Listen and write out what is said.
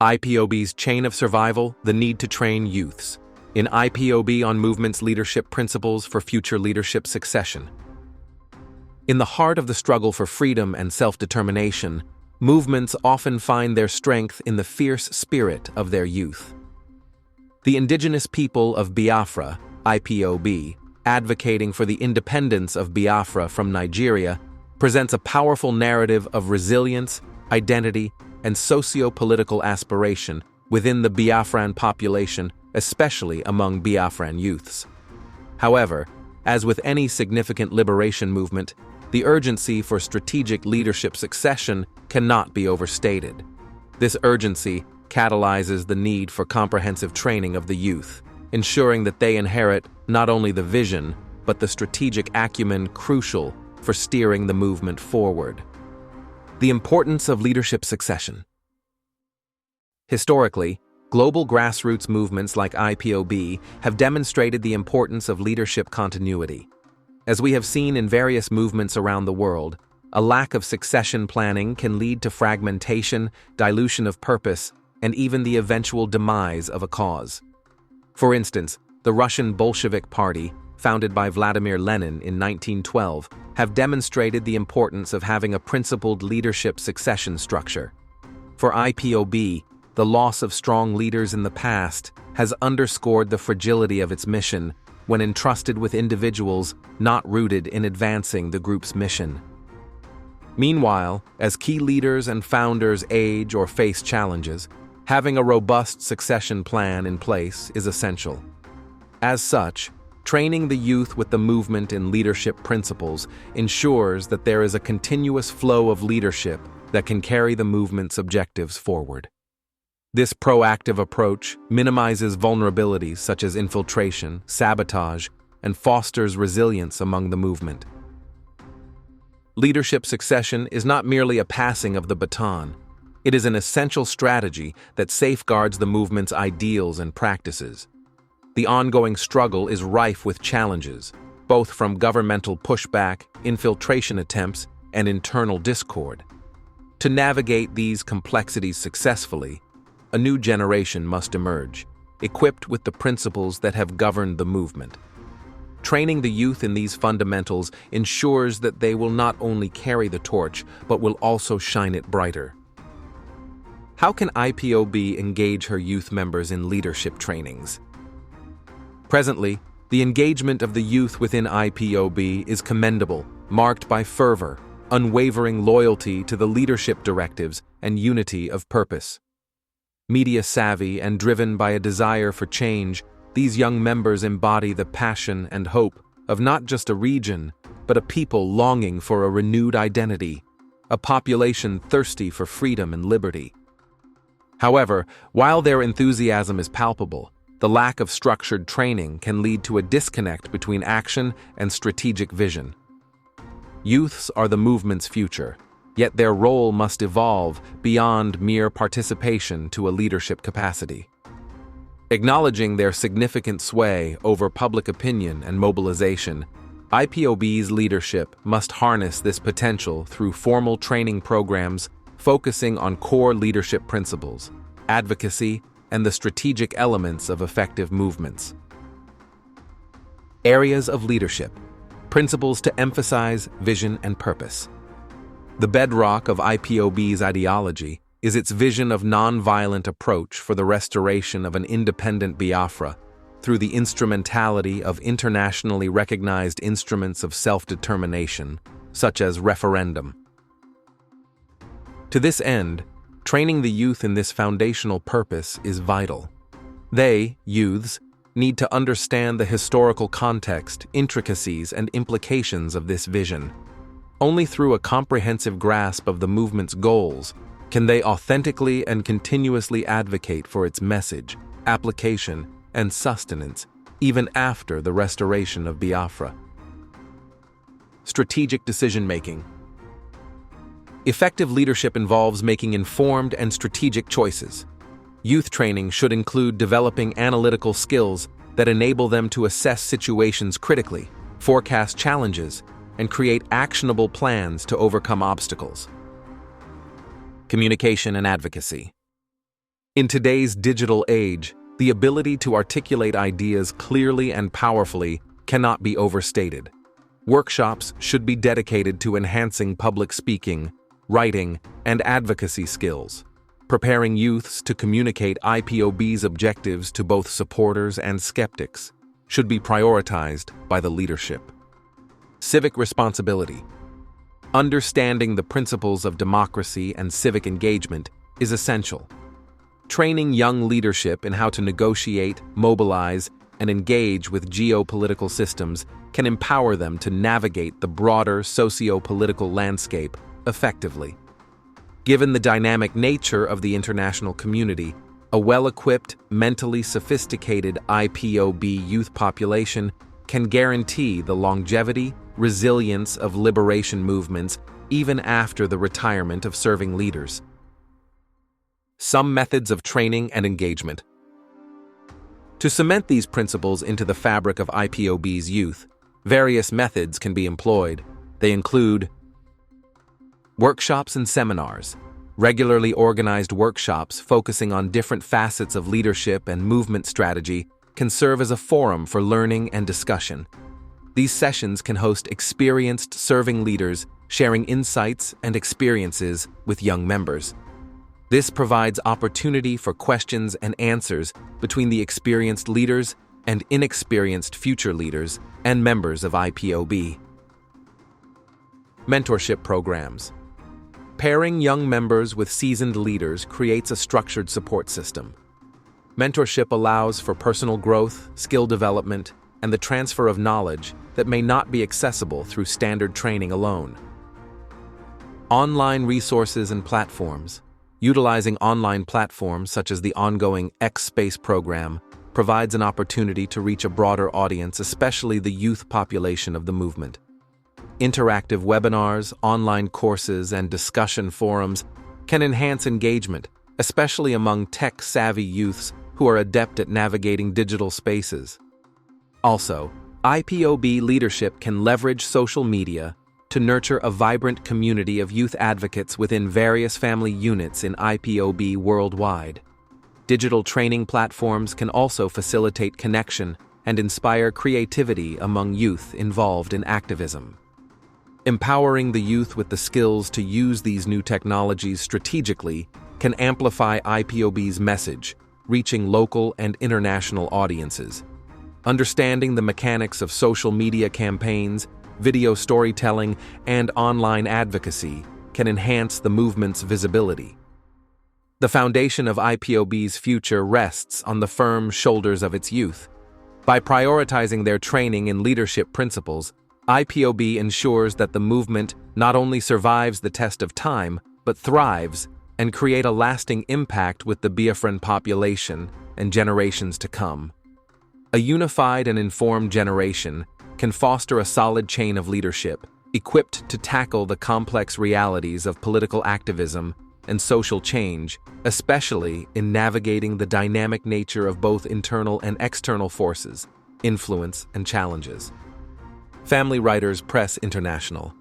Ipob'S Chain of Survival, the Need to Train Youths. In Ipob on Movement's Leadership Principles for Future Leadership Succession. In the heart of the struggle for freedom and self-determination, movements often find their strength in the fierce spirit of their youth. The indigenous people of Biafra, Ipob, advocating for the independence of Biafra from Nigeria, presents a powerful narrative of resilience, identity, and socio-political aspiration within the Biafran population, especially among Biafran youths. However, as with any significant liberation movement, the urgency for strategic leadership succession cannot be overstated. This urgency catalyzes the need for comprehensive training of the youth, ensuring that they inherit not only the vision, but the strategic acumen crucial for steering the movement forward. The importance of leadership succession. Historically, global grassroots movements like Ipob have demonstrated the importance of leadership continuity. As we have seen in various movements around the world, a lack of succession planning can lead to fragmentation, dilution of purpose, and even the eventual demise of a cause. For instance, the Russian Bolshevik Party, founded by Vladimir Lenin in 1912, have demonstrated the importance of having a principled leadership succession structure. For Ipob, the loss of strong leaders in the past has underscored the fragility of its mission when entrusted with individuals not rooted in advancing the group's mission. Meanwhile, as key leaders and founders age or face challenges, having a robust succession plan in place is essential. As such, training the youth with the movement and leadership principles ensures that there is a continuous flow of leadership that can carry the movement's objectives forward. This proactive approach minimizes vulnerabilities such as infiltration, sabotage, and fosters resilience among the movement. Leadership succession is not merely a passing of the baton. It is an essential strategy that safeguards the movement's ideals and practices. The ongoing struggle is rife with challenges, both from governmental pushback, infiltration attempts, and internal discord. To navigate these complexities successfully, a new generation must emerge, equipped with the principles that have governed the movement. Training the youth in these fundamentals ensures that they will not only carry the torch, but will also shine it brighter. How can Ipob engage her youth members in leadership trainings? Presently, the engagement of the youth within Ipob is commendable, marked by fervor, unwavering loyalty to the leadership directives, and unity of purpose. Media-savvy and driven by a desire for change, these young members embody the passion and hope of not just a region, but a people longing for a renewed identity, a population thirsty for freedom and liberty. However, while their enthusiasm is palpable, the lack of structured training can lead to a disconnect between action and strategic vision. Youths are the movement's future, yet their role must evolve beyond mere participation to a leadership capacity. Acknowledging their significant sway over public opinion and mobilization, Ipob's leadership must harness this potential through formal training programs focusing on core leadership principles, advocacy, and the strategic elements of effective movements. Areas of leadership. Principles to emphasize vision and purpose. The bedrock of Ipob's ideology is its vision of nonviolent approach for the restoration of an independent Biafra through the instrumentality of internationally recognized instruments of self-determination, such as referendum. To this end, training the youth in this foundational purpose is vital. They, youths, need to understand the historical context, intricacies, and implications of this vision. Only through a comprehensive grasp of the movement's goals can they authentically and continuously advocate for its message, application, and sustenance, even after the restoration of Biafra. Strategic decision-making. Effective leadership involves making informed and strategic choices. Youth training should include developing analytical skills that enable them to assess situations critically, forecast challenges, and create actionable plans to overcome obstacles. Communication and advocacy. In today's digital age, the ability to articulate ideas clearly and powerfully cannot be overstated. Workshops should be dedicated to enhancing public speaking, writing, and advocacy skills. Preparing youths to communicate Ipob'S objectives to both supporters and skeptics should be prioritized by the leadership. Civic responsibility. Understanding the principles of democracy and civic engagement is essential. Training young leadership in how to negotiate, mobilize, and engage with geopolitical systems can empower them to navigate the broader socio-political landscape effectively. Given the dynamic nature of the international community, a well-equipped, mentally sophisticated Ipob youth population can guarantee the longevity, resilience of liberation movements even after the retirement of serving leaders. Some methods of training and engagement. To cement these principles into the fabric of Ipob'S youth, various methods can be employed. They include workshops and seminars. Regularly organized workshops focusing on different facets of leadership and movement strategy can serve as a forum for learning and discussion. These sessions can host experienced serving leaders sharing insights and experiences with young members. This provides opportunity for questions and answers between the experienced leaders and inexperienced future leaders and members of Ipob. Mentorship programs. Pairing young members with seasoned leaders creates a structured support system. Mentorship allows for personal growth, skill development, and the transfer of knowledge that may not be accessible through standard training alone. Online resources and platforms. Utilizing online platforms such as the ongoing X-Space program provides an opportunity to reach a broader audience, especially the youth population of the movement. Interactive webinars, online courses, and discussion forums can enhance engagement, especially among tech-savvy youths who are adept at navigating digital spaces. Also, Ipob leadership can leverage social media to nurture a vibrant community of youth advocates within various family units in Ipob worldwide. Digital training platforms can also facilitate connection and inspire creativity among youth involved in activism. Empowering the youth with the skills to use these new technologies strategically can amplify Ipob'S message, reaching local and international audiences. Understanding the mechanics of social media campaigns, video storytelling, and online advocacy can enhance the movement's visibility. The foundation of Ipob'S future rests on the firm shoulders of its youth. By prioritizing their training in leadership principles, Ipob ensures that the movement not only survives the test of time, but thrives and create a lasting impact with the Biafran population and generations to come. A unified and informed generation can foster a solid chain of leadership, equipped to tackle the complex realities of political activism and social change, especially in navigating the dynamic nature of both internal and external forces, influence, and challenges. Family Writers Press International.